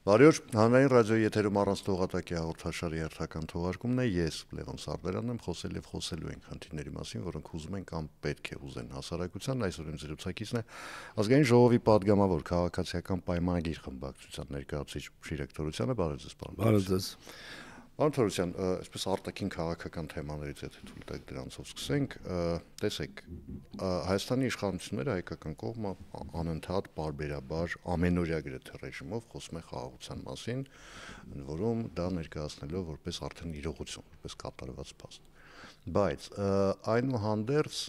Բարի օր, հանրային ռադիոյի եթերում առանց թողատակի հաղորդաշարի հերթական թողարկումն է, ես Լևոն Սարդարանն եմ, խոսել եւ խոսելու ենք խնդիրների մասին, որոնք ուզում են կամ պետք է ուզեն հասարակության, այսօր իմ զրուցակիցն է Ազգային ժողովի падգամավոր քաղաքացիական պայմանագիր խմբակցության ներկայացուցիչ դիրեկտորությանը, բարև ձեզ, պարոն։ Բարև ձեզ։ Պարոն Թորոսյան, այսպես արտաքին քաղաքական թեմաներից եթե թույլ տաք դրանցով սկսենք, տեսեք, Հայաստանի իշխանությունները հայկական կողմը անընդհատ բարբերաբար ամենօրյա գրեթե ռեժիմով խոսում է խաղաղության մասին, որում դա ներկայացնելով որպես արդեն իրողություն, որպես կատարված փաստ։ Բայց այնուհանդերձ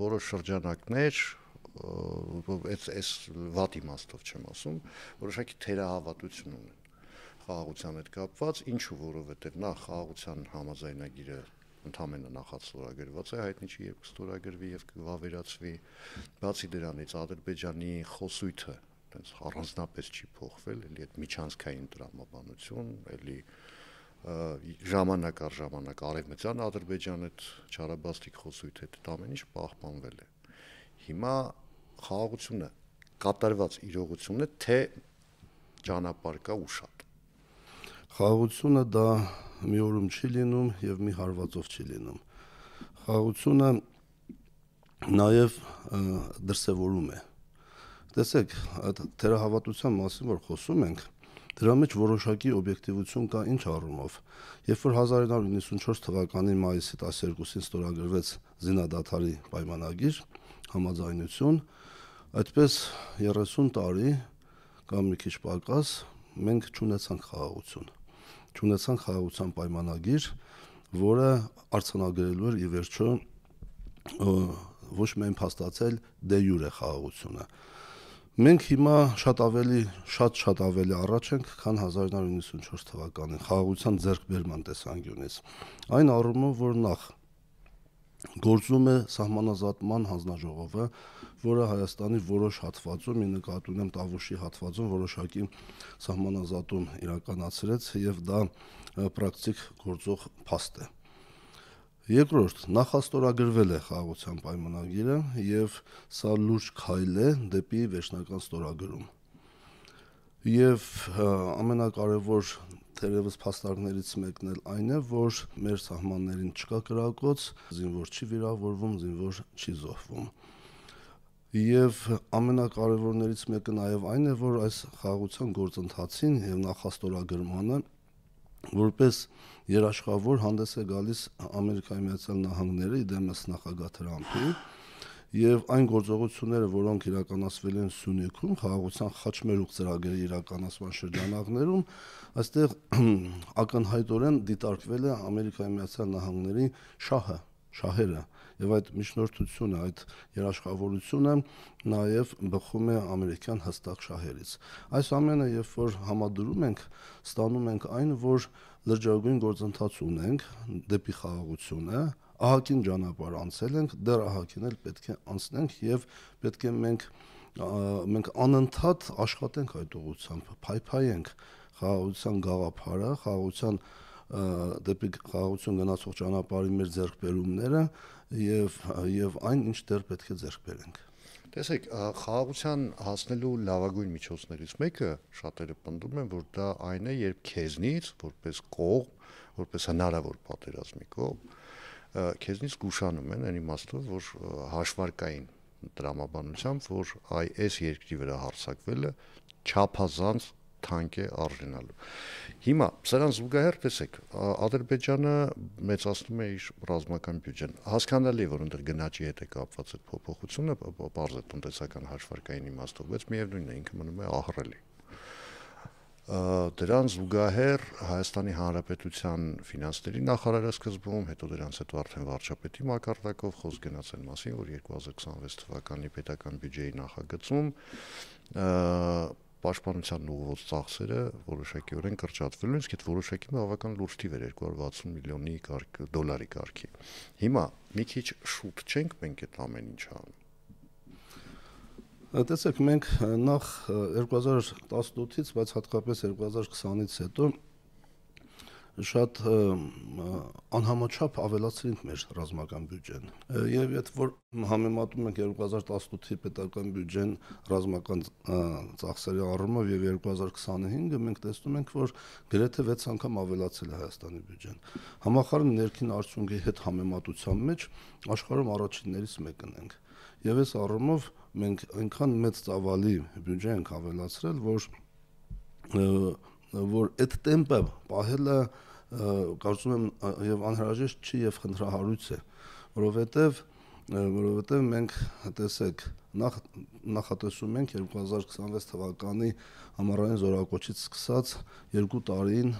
որոշ շրջանակներ այս վատ իմաստով չեմ ասում, որոշակի թերահավատություն ունեն խաղաղության հետ կապված, ինչու որովհետև նախ խաղաղության համաձայնագիրը ընդհանրապես նախաստորագրված է, հայտնի չի երբ կստորագրվի եւ կվավերացվի, բացի դրանից Ադրբեջանի խոսույթը այնպես առանձնապես չի փոխվել, էլի այդ միջանցքային տրամաբանություն, էլի ժամանակ առ ժամանակ արևմտյան Ադրբեջան այդ չարաբաստիկ խոսույթը դա ամեն ինչ պահպանվել է։ Հիմա խաղաղությունը կատարված իրողություն է, թե ճանապարհ կա ու շատ։ Խաղաղությունը դա մի օրում չի լինում եւ մի հարվածով չի լինում։ Խաղաղությունը նաեւ դրսևորում է։ Տեսեք, այդ թերահավատության մասին որ խոսում ենք, դրա մեջ որոշակի օբյեկտիվություն կա ինչ առումով։ Երբ որ 1994 թվականի մայիսի 12-ին ստորագրվեց զինադադարի պայմանագիր, համաձայնություն, այդպես 30 տարի կամ մի քիչ պակաս մենք չունեցանք խաղաղություն։ Չունեցանք խաղաղության պայմանագիր, որը արձանագրելու էր ի վերջո ոչ միայն փաստացել դե յուրե խաղաղությունը։ Մենք հիմա շատ ավելի առաջ ենք, քան 1994 թվականին խաղաղության ձեռքբերման տեսանկյունից։ Այն առումով, որ նախ գործում է սահմանազատման հանձնաժողովը, որը Հայաստանի որոշ հատվածում, ի նկատի ունեմ Տավուշի հատվածում որոշակի սահմանազատում իրականացրեց եւ դա պրակտիկ գործող փաստ է։ Երկրորդ, նախաստորագրվել է խաղաղության պայմանագիրը եւ սա լուրջ քայլ է դեպի վերջնական ստորագրում։ Եվ ամենակարևոր թերևս փաստարկներից մեկն էլ այն է, որ մեր սահմաններին չկա կրակոց, զինվոր չի վիրավորվում, զինվոր չի զոհվում։ Եվ ամենակարևորներից մեկը նաև այն է, որ այս խաղաղության գործընթացին եւ նախաստորագրմանը որպես երաշխավոր հանդես է գալիս Ամերիկայի Միացյալ Նահանգները իդեմս նախագահ Թրամփի եւ այն գործողությունները, որոնք իրականացվել են Սյունիքում խաղաղության խաչմերուկ ծրագրի իրականացման շրջանակներում, այստեղ ակնհայտորեն դիտարկվել է Ամերիկայի Միացյալ Նահանգների շահերը եւ այդ միջնորդությունը, այդ երաշխավորությունը նաեւ բխում է ամերիկյան հստակ շահերից։ Այս ամենը երբ որ համադրում ենք, ստանում ենք այն, որ լրջագույն գործընթաց ունենք դեպի խաղաղությունը, ահագին ճանապարհ անցել ենք, դեռ ահագին էլ պետք է անցնենք եւ պետք է մենք անընդհատ աշխատենք այդ ուղղությամբ, փայփայենք խաղաղության գաղափարը, խաղաղության դեպի խաղաղություն գնացող ճանապարհի մեր ձեռքբերումները եւ այն, ինչ դեռ պետք է ձեռք բերենք։ Տեսեք, խաղաղության հասնելու լավագույն միջոցներից մեկը շատերը պնդում են, որ դա այն է, երբ քեզնից որպես կողմ, որպես հնարավոր պատերազմի կողմ, քեզնից զգուշանում են այն իմաստով, որ հաշվարկային տրամաբանությամբ, որ այս երկրի վրա հարձակվելը չափազանց թանկ է արժանալու։ Հիմա սրան զուգահեռ տեսեք, Ադրբեջանը մեծացնում է իր ռազմական բյուջեն։ Հասկանալի է, որ ընդ գնաճի հետ է կապված այդ փոփոխությունը, բարձ է տնտեսական հաշվարկային իմաստով, բայց միևնույնն է, ինքը մնում է ահռելի։ Դրան զուգահեռ Հայաստանի Հանրապետության ֆինանսների նախարարը սկզբում, հետո դրանց հետո արդեն վարչապետի մակարդակով խոսք գնաց այն մասին, որ 2026 թվականի պետական բյուջեի նախագծում պաշտպանության ուղղված ծախսերը որոշակիորեն կրճատվելու են, իսկ այդ որոշակի բավական լուրջ թիվ էր 260 միլիոնի դոլարի կարգի։ Հիմա մի քիչ շուտ չենք մենք այդ ամեն ինչը անում։ Տեսեք, մենք նախ 2018-ից, բայց հատկապես 2020-ից հետո շատ անհամաչափ ավելացրինք մեր ռազմական բյուջեն։ Եվ եթե որ համեմատում ենք 2018-ի պետական բյուջեն ռազմական ծախսերի առումով եւ 2025-ը, մենք տեսնում ենք, որ գրեթե 6 անգամ ավելացել է Հայաստանի բյուջեն։ Համախառն ներքին արդյունքի հետ համեմատության մեջ աշխարհում առաջիններից մեկն ենք։ Եվ այս առումով մենք այնքան մեծ ծավալի բյուջե ենք ավելացրել, որ այդ տեմպը պահելը կարծում եմ եւ անհրաժեշտ չի եւ խնդրահարույց է, որովհետեւ մենք տեսեք նախատեսում ենք 2026 թվականի ամառային զորակոչից սկսած 2 տարին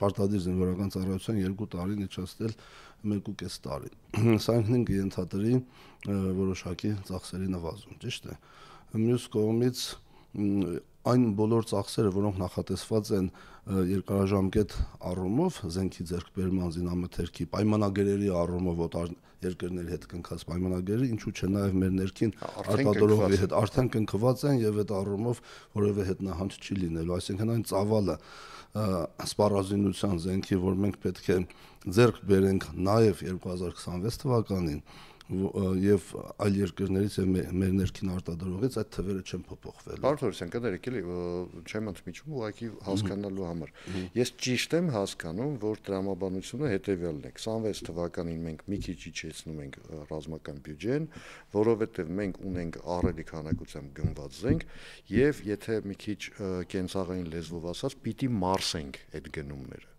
պարտադիր զինվորական ծառայության 2 տարին իջեցնել 1.5 տարի։ Սա ինքնին կենթադրի որոշակի ծախսերի նվազում, ճիշտ է։ Մյուս կողմից այն բոլոր ծախսերը, որոնք նախատեսված են երկարաժամկետ առումով զենքի ձեռքբերման, զինամթերքի, պայմանագրերի առումով օտար երկրների հետ կնքած պայմանագրերը, ինչու՞ չէ նաև մեր ներքին արտադրողի հետ արդեն կնքված են եւ այդ առումով որևէ հետնահանջ չի լինելու, այսինքն այն ծավալը սպառազինության զենքի, որ մենք պետք է ձեռք բերենք նաև 2026 թվականին եւ այլ երկրներից եւ մեր ներքին արտադրողից այդ թվերը չեն փոփոխվել։ Պարոն Թորոսյան, կներեք, էլի չեմ ընդմիջում, ուղղակի հասկանալու համար։ Ես ճիշտ եմ հասկանում, որ տրամաբանությունը հետեւյալն է. 26 թվականին մենք մի քիչ իջեցնում ենք ռազմական բյուջեն, որովհետեւ մենք ունենք ահռելի քանակությամբ գնված զենք եւ եթե մի քիչ կենցաղային լեզվով ասած, պիտի մարսենք այդ գնումները։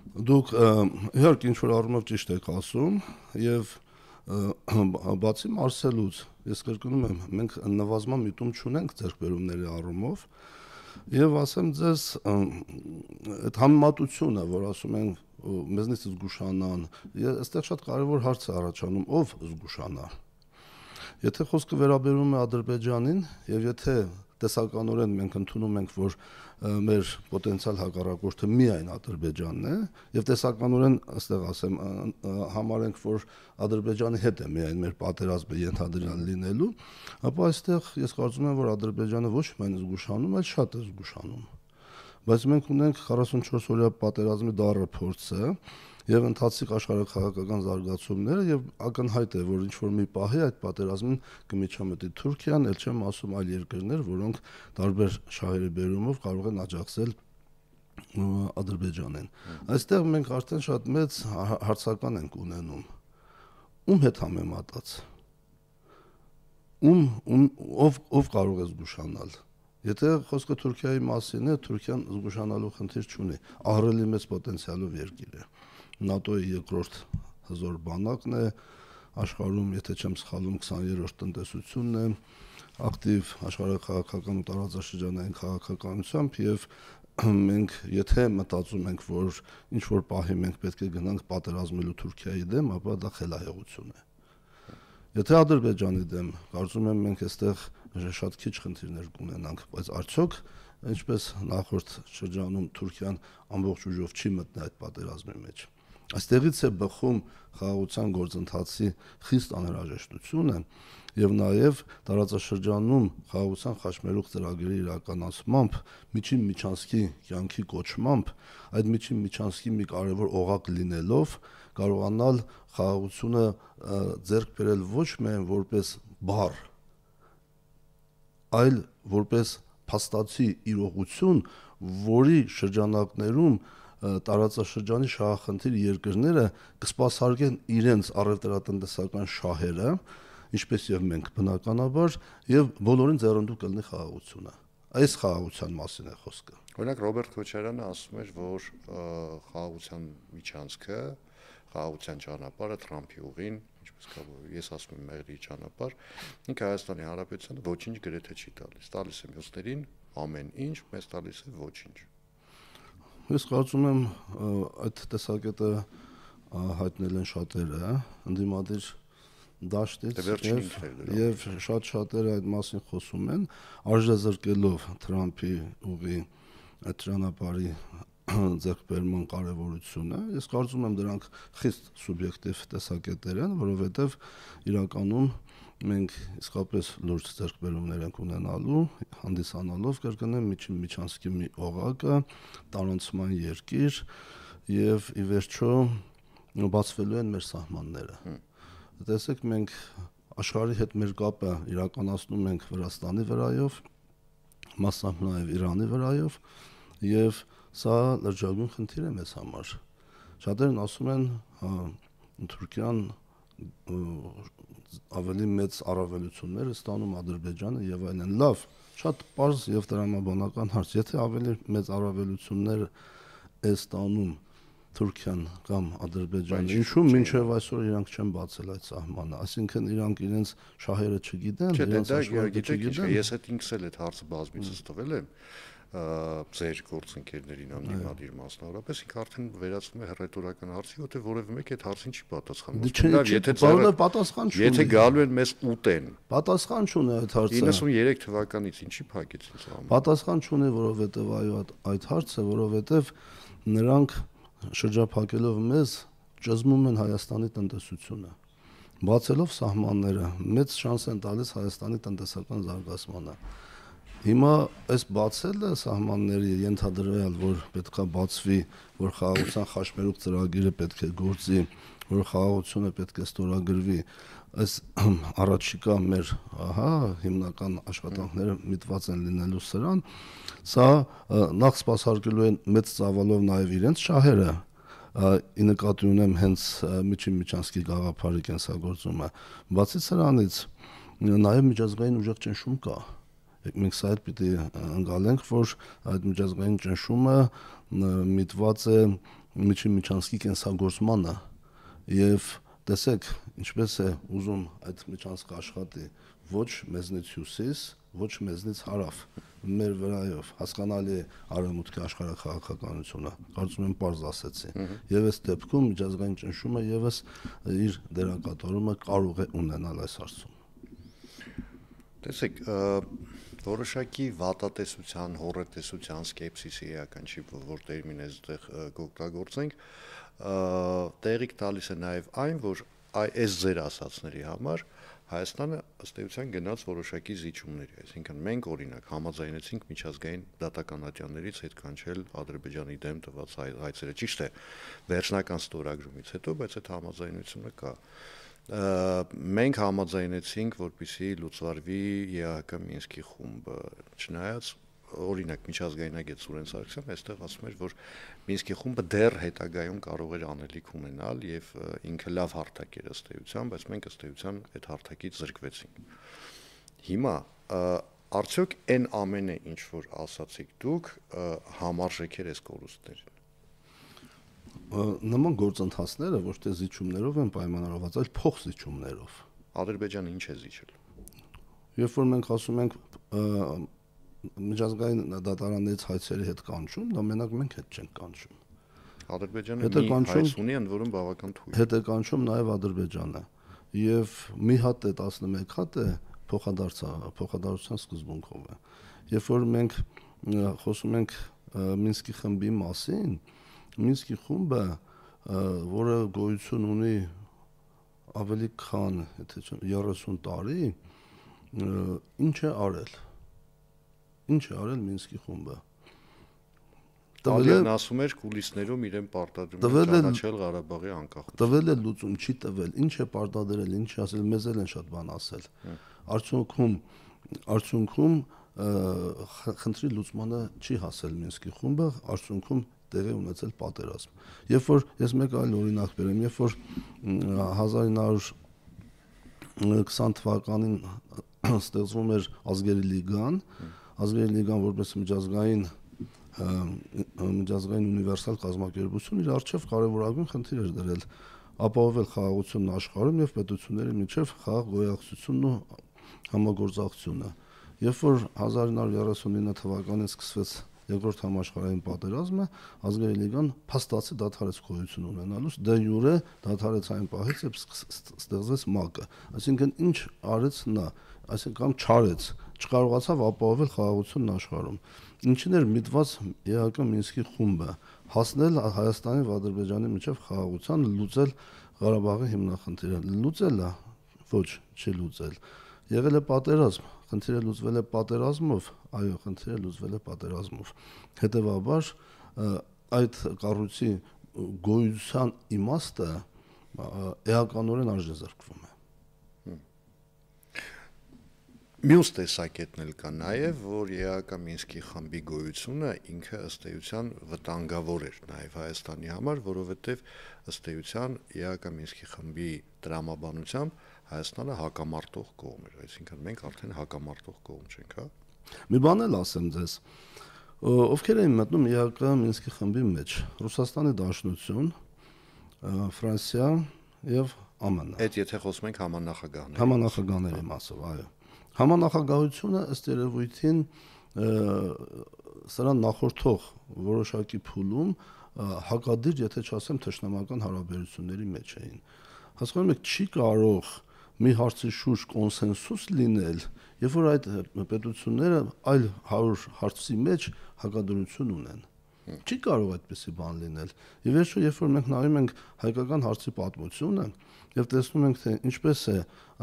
Դուք իհարկե ինչ որ առումով ճիշտ եք ասում եւ բացի մարսելուց ես կրկնում եմ, մենք նվազման միտում չունենք ձեռքբերումների առումով եւ ասեմ ձեզ այդ համեմատությունը, որ ասում են մեզնից զգուշանան, այստեղ շատ կարեւոր հարց է առաջանում, ով զգուշանա։ Եթե խոսքը վերաբերում է Ադրբեջանին եւ եթե տեսականորեն մենք ընդունում ենք, որ մեր պոտենցիալ հակառակորդը միայն Ադրբեջանն է եւ տեսականորեն այստեղ ասեմ համարենք, որ Ադրբեջանի հետ է միայն մեր պատերազմը ենթադրյալ լինելու, ապա այստեղ ես կարծում եմ, որ Ադրբեջանը ոչ միայն զգուշանում, այլ շատ է զգուշանում։ Բայց մենք ունենք 44 օրյա պատերազմի դառը փորձը եւ ընթացիկ աշխարհաքաղաքական զարգացումները եւ ակնհայտ է, որ ինչ որ մի պահի այդ պատերազմին կմիջամտի Թուրքիան, ել չեմ ասում այլ երկրներ, որոնք տարբեր շահերի բերումով կարող են աջակցել Ադրբեջանին։ Այստեղ մենք արդեն շատ մեծ հարցական ենք ունենում։ Ում հետ համեմատած։ Ով կարող է զգուշանալ։ Եթե խոսքը Թուրքիայի մասին է, Թուրքիան զգուշանալու խնդիր չունի, ահռելի մեծ պոտենցիալով երկիր է։ ՆԱՏՕ-ի երկրորդ հզոր բանակն է, աշխարհում, եթե չեմ սխալվում, 20-րդ տնտեսությունն է, ակտիվ աշխարհաքաղաքական ու տարածաշրջանային քաղաքականությամբ եւ մենք եթե մտածում ենք, որ ինչ որ պահի մենք պետք է գնանք պատերազմելու Թուրքիայի դեմ, ապա դա խելահեղություն է։ Եթե Ադրբեջանի դեմ, կարծում եմ մենք այստեղ շատ քիչ խնդիրներ կունենանք, բայց արդյոք ինչպես նախորդ շրջանում Թուրքիան ամբողջ ուժով չի մտնի այդ պատերազմի մեջ։ Այստեղից է բխում խաղաղության գործընթացի խիստ անհրաժեշտությունը եւ նաեւ տարածաշրջանում խաղաղության խաչմերուկ ծրագրերի իրականացմամբ միջին միջանցքի կյանքի կոչմամբ այդ միջին միջանցքի մի կարևոր օղակ լինելով կարողանալ խաղաղությունը ձեռք բերել ոչ միայն որպես բառ, այլ որպես փաստացի իրողություն, որի շրջանակներում տարածաշրջանի շահախնդիր երկրները կսպասարկեն իրենց առևտրատնտեսական շահերը, ինչպես եւ մենք բնականաբար, եւ բոլորին ձեռնտու կլինի խաղաղությունը։ Այս խաղաղության մասին է խոսքը։ Օրինակ Ռոբերտ Քոչարյանը ասում էր, որ խաղաղության միջանցքը, խաղաղության ճանապարհը Թրամփի ուղին, ինչպես կա, ես ասում եմ մեղրի ճանապարհ, ինքը Հայաստանի Հանրապետությանը ոչինչ գրեթե չի տալիս։ Տալիս է մյուսներին ամեն ինչ, մեզ տալիս է ոչինչ։ Ես կարծում եմ այդ տեսակետը հայտնել են շատերը, ընդդիմադիր դաշտից եւ շատ շատերը այդ մասին խոսում են, արժեզրկելով Թրամփի ուղի այդ ճանապարհի ձեռքբերման կարևորությունը։ Ես կարծում եմ դրանք խիստ սուբյեկտիվ տեսակետներ են, որովհետև իրականում մենք իսկապես լուրջ ձեռքբերումներ ենք ունենալու, հանդիսանալով կրկնեմ միջանցքի մի օղակը, տարանցման երկիր եւ ի վերջո բացվելու են մեր սահմանները։ Տեսեք, մենք աշխարհի հետ մեր կապը իրականացնում ենք Վրաստանի վրայով, մասամբ նաեւ Իրանի վրայով եւ սա լրջագույն խնդիր է մեզ համար։ Շատերն ասում են Թուրքիան ավելի մեծ առավելություններ է ստանում Ադրբեջանը եւ այլն։ Լավ, շատ պարզ եւ տրամաբանական հարց։ Եթե ավելի մեծ առավելություններ է ստանում Թուրքիան կամ Ադրբեջանը, ինչու մինչև այսօր իրանք չեն բացել այդ սահմանը, այսինքն իրանք իրենց շահերը չգիտեն, իրենց աշխարհը չգիտեն։ Ես այդ ինքս էլ այդ հարցը բազմիցս տվել եմ ձեր գործընկերներին անդիմադիր մասնավորապես, ինքը արդեն վերածվում է հռետորական հարցի, որտեղ որևէ մեկ այդ հարցին չի պատասխանում։ Եթե գալու են մեզ ուտեն, պատասխան չունի այդ հարցը։ 93 թվականից ինչի փակեցին սահմանը։ Պատասխան չունի, որովհետև այո, այդ հարցը, որովհետև նրանք շրջափակելով մեզ ճզմում են Հայաստանի տնտեսությունը։ Բացելով սահմանները մեծ շանս են տալիս Հայաստանի տնտեսական զարգացմանը։ Հիմա այս բացելը սահմանների ենթադրյալ, որ պետքա բացվի, որ խաղաղության խաչմերուկ ծրագիրը պետք է գործի, որ խաղաղությունը պետք է ստորագրվի, այս առաջիկա մեր հիմնական աշխատանքները միտված են լինելու սրան, սա նախ սպասարկելու են մեծ ծավալով նաև իրենց շահերը, ի նկատի ունեմ հենց Միջանցքի գաղափարի կենսագործումը, բացի սրանից նաև միջազգային ուժեղ ճնշում կա։ Մենք սա էլ պիտի ընկալենք, որ այդ միջազգային ճնշումը միտված է Միջանցքի կենսագործմանը եւ տեսեք ինչպես է ուզում այդ միջանցքը աշխատի ոչ մեզնից հյուսիս, ոչ մեզնից հարավ, մեր վրայով հասկանալի է արևմուտքի աշխարհաքաղաքականությունը, կարծում եմ պարզ ասեցի, եւ այս դեպքում միջազգային ճնշումը եւս իր դերակատարումը կարող է ունենալ այս հարցում։ Տեսեք, որոշակի վատատեսության, հոռետեսության, սկեպսիսի էական չի, որ տերմին այստեղ կօգտագործենք, տեղիք տալիս է նաև այն, որ այս ձեր ասածների համար Հայաստանը ըստ էության գնաց որոշակի զիջումների, այսինքն մենք օրինակ համաձայնեցինք միջազգային դատականատյաններից հետ կանչել Ադրբեջանի դեմ տված հայցերը, ճիշտ է, վերջնական ստորագրումից հետո, բայց այդ համաձայնությունը կա։ Մենք համաձայնեցինք, որպեսզի լուծվարվի ԵԱՀԿ Մինսկի խումբը, չնայած օրինակ միջազգայնագետ Սուրեն Սարգսյանն այստեղ ասում էր, որ Մինսկի խումբը դեռ հետագայում կարող էր անելիք ունենալ եւ ինքը լավ հարթակ էր ըստ էության, բայց մենք ըստ էության այդ հարթակից զրկվեցինք։ Հիմա արդյոք այն ամենը, ինչ որ ասացիք դուք, համարժեք էր այս կորուստներին։ Նման գործընթացները ոչ թե զիջումներով են պայմանավորված, այլ փոխզիջումներով։ Ադրբեջանը ինչ է զիջել։ Երբ որ մենք ասում ենք միջազգային դատարաններից հայցերի հետ կանչում, դա մենակ մենք հետ չենք կանչում։ Ադրբեջանը մի հայց ունի, ընդ որում բավական թույլ։ Հետ է կանչում նաև Ադրբեջանը։ Եվ մի հատ է 11 հատ է փոխադարձության սկզբունքով է։ Երբ որ մենք խոսում ենք Մինսկի խմբի մասին, Մինսկի խումբը, որը գոյություն ունի ավելի քան 30 տարի, ինչ է արել։ Ինչ է արել Մինսկի խումբը։ Տալիան ասում էր կուլիսներում իրեն պարտադրում է ճանաչել Ղարաբաղի անկախությունը։ Տվել է լուծում, չի տվել, ինչ է պարտադրել, ինչ է ասել, մեզ էլ են շատ բան ասել։ Արդյունքում խնդրի լուծմանը չի հասել Մինսկի խումբը, արդյունքում տեղի ունեցել պատերազմ։ Երբ որ ես մեկ այլ օրինակ բերեմ, երբ որ 1920 թվականին ստեղծվում էր ազգերի լիգան, ազգերի լիգան որպես միջազգային ունիվերսալ կազմակերպություն իր առջև կարևորագույն խնդիր էր դրել ապահովել խաղաղությունն աշխարհում եւ պետությունների միջև խաղաղ գոյակցությունն ու համագործակցությունը։ Երբ որ 1939 թվականին սկսվեց Երկրորդ համաշխարհային պատերազմը, ազգերի լիգան փաստացի դադարեց գոյություն ունենալուց, դե յուրե դադարեց այն պահից, երբ ստեղծվեց ՄԱԿ-ը։ Այսինքն ինչ արեց նա, այսինքն չարեց, չկարողացավ ապահովել խաղաղությունն աշխարհում։ ինչին էր միտված ԵԱԿ Մինսկի խումբը, հասնել Հայաստանի ու Ադրբեջանի միջև խաղաղության, լուծել Ղարաբաղի հիմնախնդիրը։ Լուծել է, ոչ, չի լուծել։ Եղել է պատերազմ, խնդիրը լուծվել է պատերազմով, այո, խնդիրը լուծվել է պատերազմով։ Հետևաբար այդ կառույցի գոյության իմաստը էականորեն արժեզրկվում է։ Մյուս տեսակետն էլ կա նաև, որ ԵԱԿ Մինսկի խմբի գոյությունը ինքը ըստ էության վտանգավոր էր նաև Հայաստանի համար, որովհետև ըստ էության ԵԱԿ Մինսկի խմբի տրամաբանությամբ Հայաստանը հակամարտող կողմ էր, այսինքն մենք արդեն հակամարտող կողմ չենք, հա։ Մի բան էլ ասեմ ձեզ, ովքեր էին մտնում ԵԱԿ Մինսկի խմբի մեջ, Ռուսաստանի Դաշնություն, Ֆրանսիա եւ ԱՄՆ։ Այդ եթե խոսում ենք համանախագահների մասով, այո։ Համանախագահությունը ըստ երևույթին սրան նախորդող որոշակի փուլում հակադիր, եթե չասեմ, թշնամական հարաբերությունների մեջ էին։ Հասկանում եք, չի կարող մի հարցի շուրջ կոնսենսուս լինել, երբ որ այդ պետությունները այլ 100 հարցի մեջ հակադրություն ունեն։ Չի կարող այդպիսի բան լինել։ Եվ վերջո, երբ որ մենք նայում ենք հայկական հարցի պատմությունը եւ տեսնում ենք, թե ինչպես է,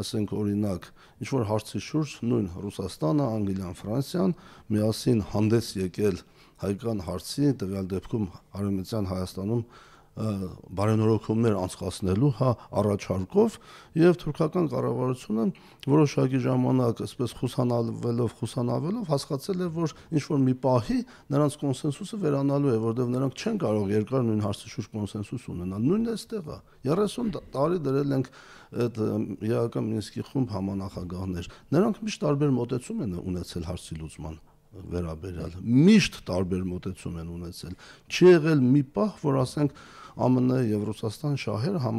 ասենք օրինակ, ինչ որ հարցի շուրջ նույն Ռուսաստանը, Անգլիան, Ֆրանսիան միասին հանդես եկել հայկական հարցի, տվյալ դեպքում Արևմտյան Հայաստանում բարենորոգումներ անցկացնելու առաջարկով եւ թուրքական կառավարությունը որոշակի ժամանակ այսպես խուսանավելով հասկացել է, որ ինչ որ մի պահի նրանց կոնսենսուսը վերանալու է, որովհետեւ նրանք չեն կարող երկար նույն հարցի շուրջ կոնսենսուս ունենալ։ Նույնն է այստեղ է։ 30 տարի դրել ենք այդ ԵԱԿ Մինսկի խումբ համանախագահներ։ Նրանք միշտ տարբեր մոտեցում են ունեցել հարցի լուծման վերաբերյալ, միշտ տարբեր մոտեցում են ունեցել։ Չի եղել մի պահ, որ ասենք ԱՄՆ եւ Ռուսաստան շահերը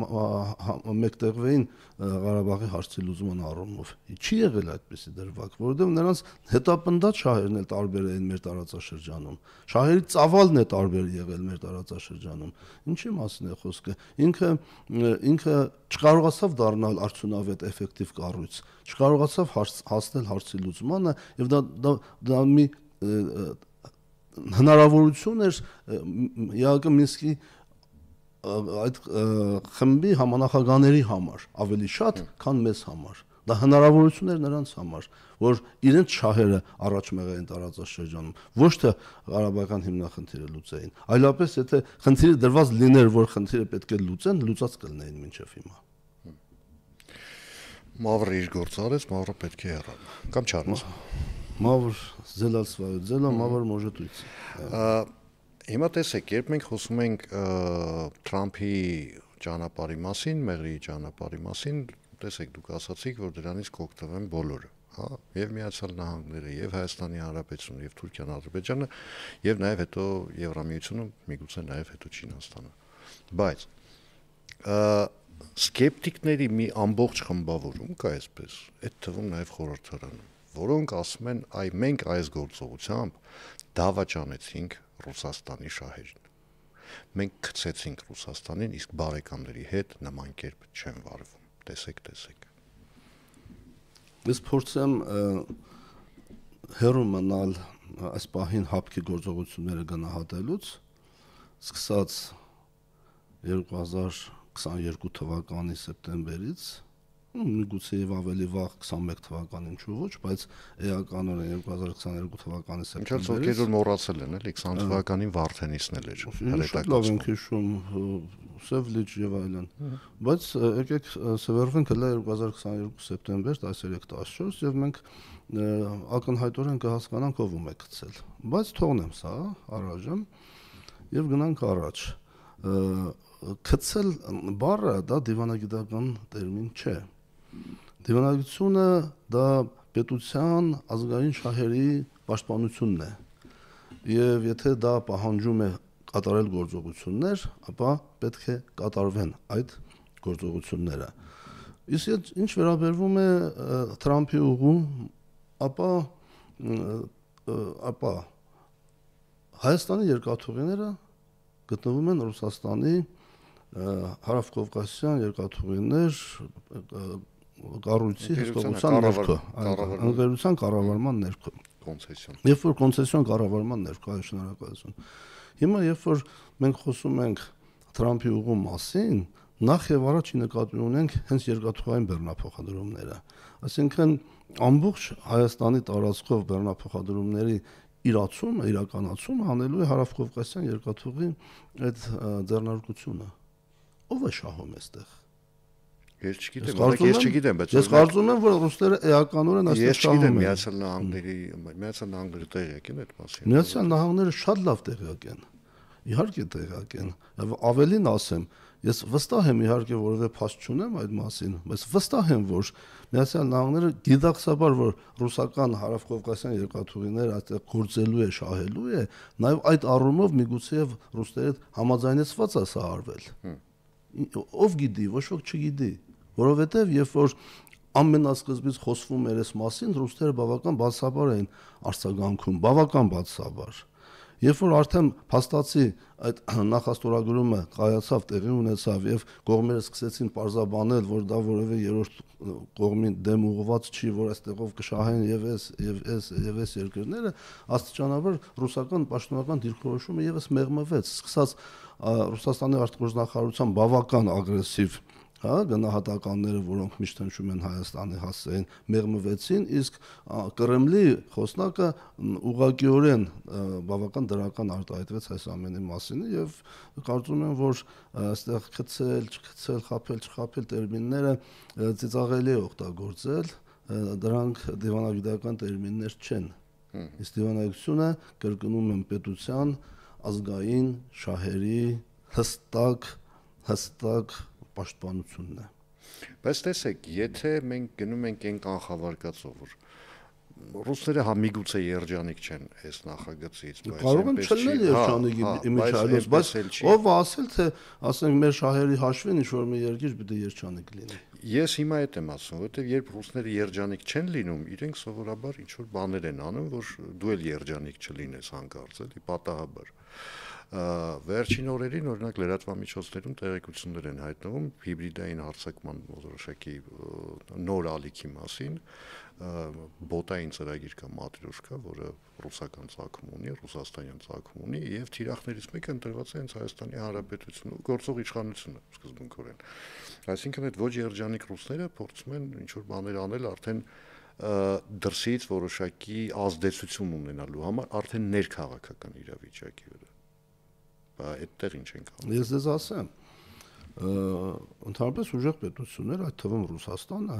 մեկտեղվեին Ղարաբաղի հարցի լուծման առումով։ Չի եղել այդպիսի դրվագ, որովհետեւ նրանց հետապնդած շահերն էլ տարբեր էին մեր տարածաշրջանում։ Շահերի ծավալն է տարբեր եղել մեր տարածաշրջանում։ Ինչի մասին է խոսքը։ Ինքը չկարողացավ դառնալ արդյունավետ էֆեկտիվ կառույց, չկարողացավ հասնել հարցի լուծմանը եւ դա մի հնարավորություն էր ԵԱԿ Մինսկի այդ խմբի համանախագահների համար ավելի շատ, քան մեզ համար։ Դա հնարավորություն էր նրանց համար, որ իրենց շահերը առաջ մղեին տարածաշրջանում, ոչ թե Ղարաբաղյան հիմնախնդիրը լուծեին, այլապես եթե խնդիրը դրված լիներ, որ խնդիրը պետք է լուծեն, լուծած կլինեին մինչև հիմա։ Մավրը իր գործը արեց, Մավրը պետք է հեռանա, կամ չարես։ Մավր сделал свое дело, Մավր может уйти։ Հիմա տեսեք, երբ մենք խոսում ենք Թրամփի ճանապարհի մասին, Մեղրիի ճանապարհի մասին, տեսեք, դուք ասացիք, որ դրանից կօգտվեն բոլորը, հա, եւ Միացյալ Նահանգները, եւ Հայաստանի Հանրապետությունը, եւ Թուրքիան, Ադրբեջանը, եւ նաեւ հետո Եվրամիությունը, միգուցե նաեւ հետո Չինաստանը։ Բայց սկեպտիկների մի ամբողջ խմբավորում կա այսպես, այդ թվում նաեւ խորհրդարանում, որոնք ասում են, այ մենք այս գործողությամբ դավաճանեցինք Ռուսաստանի շահերին։ Մենք գցեցինք Ռուսաստանին, իսկ բարեկամների հետ նման կերպ չեն վարվում։ Տեսեք։ Ես փորձեմ հեռու մնալ այս պահին հապկի գործողությունները գնահատելուց, սկսած 2022 թվականի սեպտեմբերից, միգուցե եւ ավելի վաղ 21 թվականին չէ ոչ, բայց էականորեն 2022 թվականի սեպտեմբերից։ Ինչ որ մոռացել են, էլի 20 թվականին Վարդենիսն էլ էր հրետակացում։ Լավ ենք հիշում, Սևլիչ եւ այլն։ Բայց եկեք սվերվենք հələ 2022 սեպտեմբեր 13-14 եւ մենք ակնհայտորեն կհասկանանք ով ում է գցել։ Բայց թողնեմ սա առայժմ եւ գնանք առաջ։ Գցել բառը դա դիվանագիտական տերմին չէ։ Դիվանագիտությունը դա պետության ազգային շահերի պաշտպանությունն է։ Եվ եթե դա պահանջում է կատարել գործողություններ, ապա պետք է կատարվեն այդ գործողությունները։ Իսկ ինչ վերաբերվում է Թրամփի ուղու, ապա Հայաստանի երկաթուղիները գտնվում են Ռուսաստանի հարավկովկասյան երկաթուղիներ կառույցի հսկողության ներքո, ընկերության կառավարման ներքո։ կոնցեսիոն։ Երբ որ կոնցեսիոն կառավարման ներկայ շնորհակալություն։ Հիմա երբ որ մենք խոսում ենք Թրամփի ուղու մասին, նախ եւ առաջ նկատի ունենք հենց երկաթուղային բեռնափոխադրումները։ Այսինքն ամբողջ Հայաստանի տարածքով բեռնափոխադրումների իրականացումը անելու է Հարավկովկասյան երկաթուղի այդ ձեռնարկությունը։ Ո՞վ է շահում այստեղ։ Ես չգիտեմ, բայց ես կարծում եմ, որ ռուսները էականորեն այստեղ շահում են։ Միացյալ Նահանգները տեղյակ են այդ մասին։ Միացյալ Նահանգները շատ լավ տեղյակ են։ Իհարկե տեղյակ են։ Ավելին ասեմ, ես վստահ եմ, իհարկե որևէ փաստ չունեմ այդ մասին, բայց վստահ եմ, որ Միացյալ Նահանգները գիտակցաբար, որ ռուսական Հարավկովկասյան երկաթուղիները այդտեղ գործելու է, շահելու է, նաև այդ առումով միգուցե ռուսների հետ համաձայնեցված է սա արվել։ Ով գիտի, ոչ ոք չգիտի, որովհետև երբ որ ամենասկզբից խոսվում էր այս մասին, ռուսները բավական բացաբար էին արձագանքում, բավական բացաբար։ Երբ որ արդեն փաստացի այդ նախաստորագրումը կայացավ, տեղի ունեցավ եւ կողմերը սկսեցին պարզաբանել, որ դա որևէ երրորդ կողմի դեմ ուղղված չի, որ այստեղով կշահեն եւ այս երկրները, աստիճանաբար ռուսական պաշտոնական դիրքորոշումը եւս մեղմվեց, սկսած Ռուսաստանի արտգործնախարարության բավական ագրեսիվ գնահատականները, որոնք միշտ հնչում են Հայաստանի հասցեին, մեղմվեցին, իսկ Կրեմլի խոսնակը ուղղակիորեն բավական դրական արտահայտվեց այս ամենի մասին եւ կարծում եմ, որ այստեղ քցել, չքցել, խაფել, չխაფել տերմինները ծիծաղելի է օգտագործել, դրանք դիվանագիտական տերմիններ չեն։ Իսկ դիվանագիտությունը կրկնում եմ պետության ազգային շահերի հստակ պաշտպանությունն է։ Բայց տեսեք, եթե մենք գնում ենք այն կանխավարկածով, որ ռուսները միգուցե երջանիկ չեն այս նախագծից, բայց կարող են չլինել երջանիկ իմիջիայլոց, բայց ով ասել թե ասենք մեր շահերի հաշվին ինչ որ մի երկիր պիտի երջանիկ լինի։ Ես հիմա այդ եմ ասում, որովհետև երբ ռուսները երջանիկ չեն լինում, իրենք սովորաբար ինչ որ բաներ են անում, որ դու էլ երջանիկ չլինես հանկարծ, էլի պատահաբար։ Վերջին օրերին օրինակ լրատվամիջոցներում տեղեկություններ են հայտնվում հիբրիդային հարձակման որոշակի նոր ալիքի մասին, բոտային ծրագիր կա Մատրյոշկա, որը ռուսական ծագում ունի, ռուսաստանյան ծագում ունի եւ թիրախներից մեկը ընտրված է հենց Հայաստանի Հանրապետությունը գործող իշխանությունը սկզբունքորեն։ Այսինքն այդ ոչ երջանիկ ռուսները փորձում են ինչ որ բաներ անել արդեն դրսից որոշակի ազդեցություն ունենալու համար արդեն ներքաղաքական իրավիճակի վրա։ Այդտեղ ինչ ենք անում։ Ես դες ասեմ, ընդհանրապես ուժեղ պետություններ, այդ թվում Ռուսաստանը,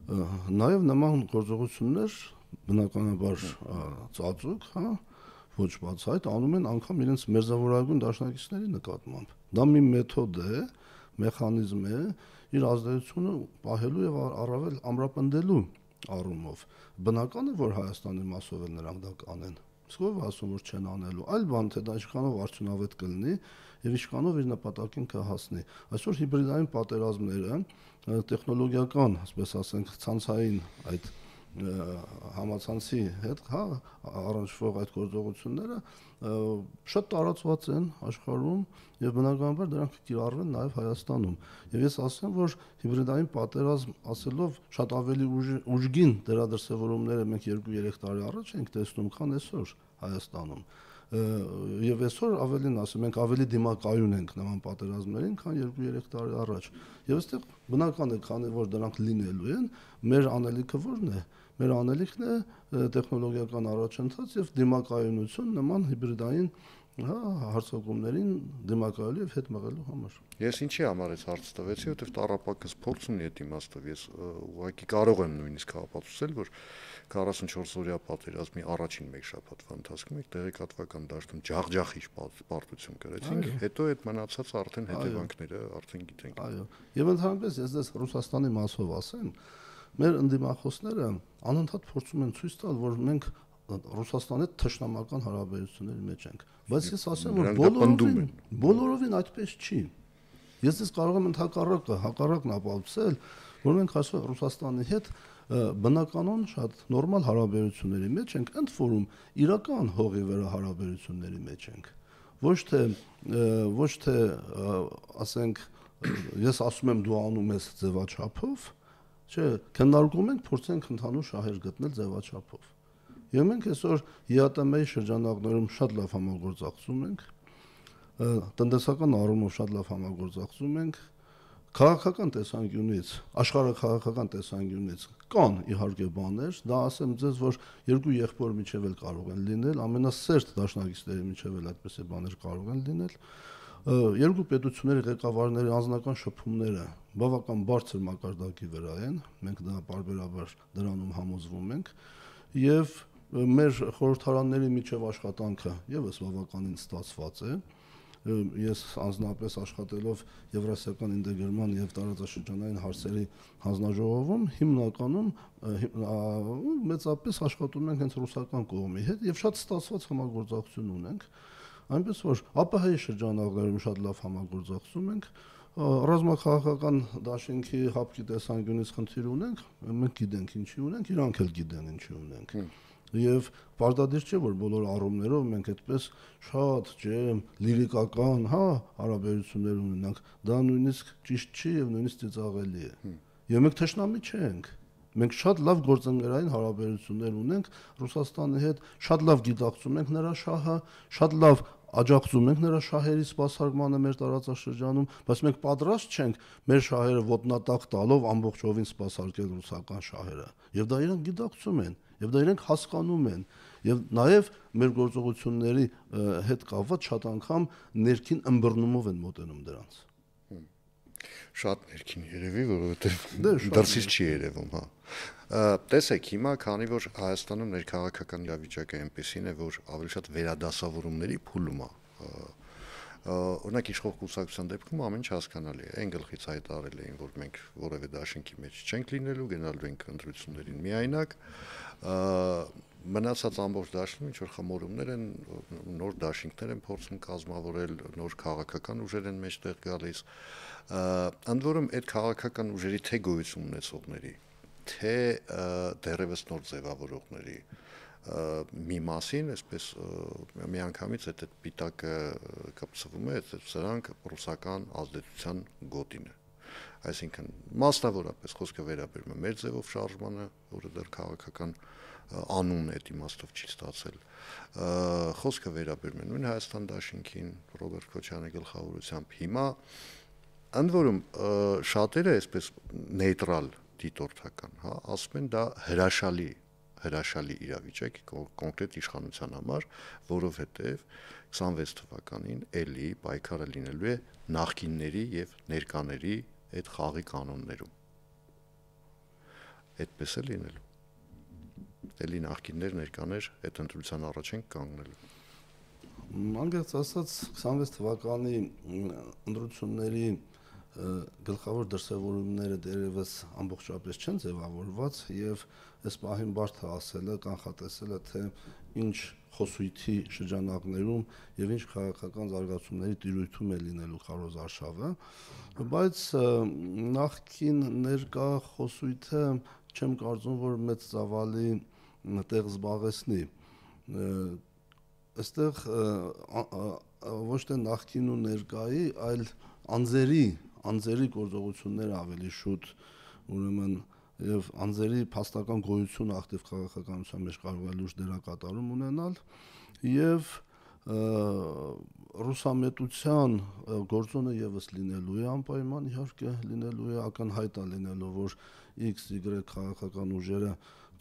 նաև նման գործողություններ բնականաբար ծածուկ, ոչ բացահայտ անում են անգամ իրենց մերձավորագույն դաշնակիցների նկատմամբ։ Դա մի մեթոդ է, մեխանիզմ է, իր ազդեցությունը պահելու եւ առավել ամրապնդելու առումով։ Բնական է, որ Հայաստանի մասով էլ նրանք դա կանեն։ Ով ասում որ չեն անելու, այլ բան թե դա ինչքանով արդյունավետ կլինի եւ ինչքանով իր նպատակին կհասնի։ Այսօր հիբրիդային պատերազմները տեխնոլոգիական, ասես ասենք, ցանցային այդ համացանցի հետ, առնչվող այդ գործողությունները շատ տարածված են աշխարհում եւ բնականաբար դրանք կիրառվեն նաեւ Հայաստանում։ Եվ ես ասեմ, որ հիբրիդային պատերազմ ասելով շատ ավելի ուժգին դրա դրսևորումները մենք 2-3 տարի առաջ ենք տեսնում, քան այսօր Հայաստանում։ Եվ այսօր ավելին ասում ենք ավելի դիմակայուն ենք նման պատերազմներին, քան 2-3 տարի առաջ։ Եվ այստեղ բնական է, քանի որ դրանք լինելու են, մեր անելիքը ո՞րն է։ Մեր անելիքն է տեխնոլոգիական առաջընթաց եւ դիմակայունություն նման հիբրիդային հարցակումներին դիմակայելու եւ հետ մղելու համար։ Ես ինչի համար այս հարցը տվեցի, որովհետեւ տառապակս փորձ ունի այդ իմաստով։ Ես ուղղակի կարող եմ նույնիսկ ապացուցել, որ 44-օրյա պատերազմի առաջին մեկ շաբաթվա ընթացքում եք տեղեկատվական դաշտում ջախջախիչ պարտություն կրեցինք, հետո այդ մնացած արդեն հետևանքները արդեն գիտենք։ Այո։ Եվ ընդհանրապես ես դες Ռուսաստանի մասով ասեմ, մեր ընդդիմախոսները անընդհատ փորձում են ցույց տալ, որ մենք Ռուսաստանի թշնամական հարաբերությունների մեջ ենք, բայց ես ասեմ, որ բոլորովին այդպես չի։ Ես դες կարող եմ հակառակն ապացուցել, որ մենք այսօր Ռուսաստանի հետ բնականon շատ նորմալ հարաբերությունների մեջ ենք, ընդ որում իրական հողի վրա հարաբերությունների մեջ ենք։ Ոչ թե ասենք ես ասում եմ դու անում ես ձևաչափով, չէ, քննարկում ենք, փորձենք ընդհանուր շահեր գտնել ձևաչափով։ Եվ մենք այսօր ԵԱՏՄ-ի շրջանակներում շատ լավ համագործակցում ենք, տնտեսական առումով շատ լավ համագործակցում ենք, քաղաքական տեսանկյունից, աշխարհաքաղաքական տեսանկյունից կան իհարկե բաներ, դա ասեմ ձեզ, որ երկու եղբոր միջև էլ կարող են լինել, ամենասերտ դաշնակիցների միջև էլ այդպիսի բաներ կարող են լինել, երկու պետությունների ղեկավարների անձնական շփումները բավական բարձր մակարդակի վրա են, մենք դա պարբերաբար դրանում համոզվում ենք, եւ մեր խորհրդարանների միջև աշխատանքը եւս բավականին ստացված է, ես անձնապես աշխատելով Եվրասիական ինտեգրման եւ տարածաշրջանային հարցերի հանձնաժողովում հիմնականում մեծապես աշխատում ենք հենց ռուսական կողմի հետ եւ շատ ստացված համագործակցություն ունենք, այնպես որ ԱՊՀ-ի շրջանակներում շատ լավ համագործակցում ենք, ռազմաքաղաքական դաշինքի հապկի տեսանկյունից խնդիր ունենք, մենք գիտենք ինչի ունենք, իրանք էլ գիտեն ինչի ունենք։ Եվ պարտադիր չէ, որ բոլոր առումներով մենք այդպես շատ ջերմ, լիրիկական, հարաբերություններ ունենանք, դա նույնիսկ ճիշտ չի եւ նույնիսկ ծիծաղելի է։ Եվ մենք թշնամի չենք։ Մենք շատ լավ գործընկերային հարաբերություններ ունենք Ռուսաստանի հետ, շատ լավ գիտակցում ենք նրա շահը, շատ լավ աջակցում ենք նրա շահերի սպասարկմանը մեր տարածաշրջանում, բայց մենք պատրաստ չենք մեր շահերը ոտնատակ տալով ամբողջովին սպասարկել ռուսական շահերը։ Եվ դա իրենք գիտակցում են, եւ դա իրենք հասկանում են, եւ նաեւ մեր գործողությունների հետ կապված շատ անգամ ներքին ըմբռնումով են մոտենում դրանց։ Շատ ներքին երևի, որովհետեւ դրսից չի երևում, Տեսեք, հիմա քանի որ Հայաստանում ներքաղաքական իրավիճակը այնպեսին է, որ ավելի շատ վերադասավորումների փուլում է, օրինակ իշխող կուսակցության դեպքում ամեն ինչ հասկանալի է, այն գլխից հայտարարել էին, որ մենք որևէ դաշինքի մեջ չենք լինելու, գնալու ենք ընտրություններին միայնակ, մնացած ամբողջ դաշտում ինչ որ խմորումներ են, նոր դաշինքներ են փորձում կազմավորել, նոր քաղաքական ուժեր են մեջտեղ գալիս, ընդ որում այդ քաղաքական ուժերի թե գոյություն ունեցողների, թե դեռևս նոր ձևավորողների մի մասին, այսպես միանգամից այդ պիտակը կպցվում է, սրանք ռուսական ազդեցության գոտին է։ Այսինքն մասնավորապես խոսքը վերաբերում է մեր ձևով շարժմանը, որը դեռ քաղաքական անուն այդ իմաստով չի ստացել։ Խոսքը վերաբերում է նույն Հայաստան դաշինքին, Ռոբերտ Քոչարյանի գլխավորությամբ։ Հիմա ընդ որում շատերը այսպես նեյտրալ դիտորդական, ասում են դա հրաշալի իրավիճակ կոնկրետ իշխանության համար, որովհետև 26 թվականին էլի պայքարը լինելու է նախկինների եւ ներկաների այդ խաղի կանոններում։ Այդպես է լինելու։ Էլի նախկիններ, ներկաներ այդ ընտրության առաջ են կանգնելու։ Անկեղծ ասած 26 թվականի ընտրությունների գլխավոր դրսևորումները դերևս ամբողջապես չեն ձևավորված եւ այս պահին բարդ է ասելը, կանխատեսելը, թե ինչ խոսույթի շրջանակներում եւ ինչ քաղաքական զարգացումների տիրույթում է լինելու քարոզարշավը, բայց նախքին ներկա խոսույթը չեմ կարծում, որ մեծ ծավալի տեղ զբաղեցնի։ Այստեղ ոչ թե նախքին ու ներկայի, այլ անձերի գործողությունները ավելի շուտ ուրեմն եւ անձերի փաստական գոյությունը ակտիվ քաղաքականության մեջ կարող է լուրջ դերակատարում ունենալ եւ ռուսամետության գործոնը եւս լինելու է անպայման իհարկե լինելու է ակնհայտ է լինելու որ XY քաղաքական ուժերը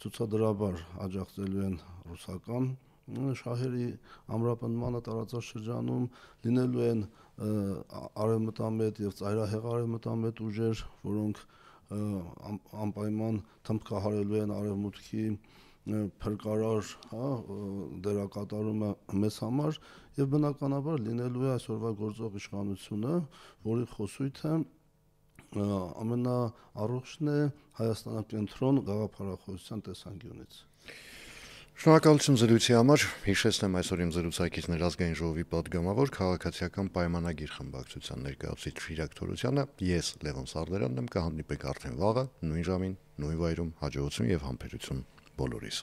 ցուցադրաբար աջակցելու են ռուսական շահերի ամրապնդմանը տարածաշրջանում լինելու են արևմտամետ եւ ծայրահեղ արևմտամետ ուժեր, որոնք անպայման թմբկահարելու են արևմուտքի փրկարար դերակատարումը մեզ համար եւ բնականաբար լինելու է այսօրվա գործող իշխանությունը, որի խոսույթը ամենաառողջն է Հայաստանակենտրոն գաղափարախոսության տեսանկյունից։ Շնորհակալություն զրույցի համար։ Հիշեցնեմ այսօր իմ զրուցակիցներ Ազգային ժողովի պատգամավոր քաղաքացիական պայմանագիր խմբակցության ներկայացուցիչ Շիրակ Թորոսյանը, ես Լևոն Սարդարանն եմ, կհանդիպենք արդեն վաղը նույն ժամին, նույն վայրում, հաջողություն եւ համբերություն բոլորիս։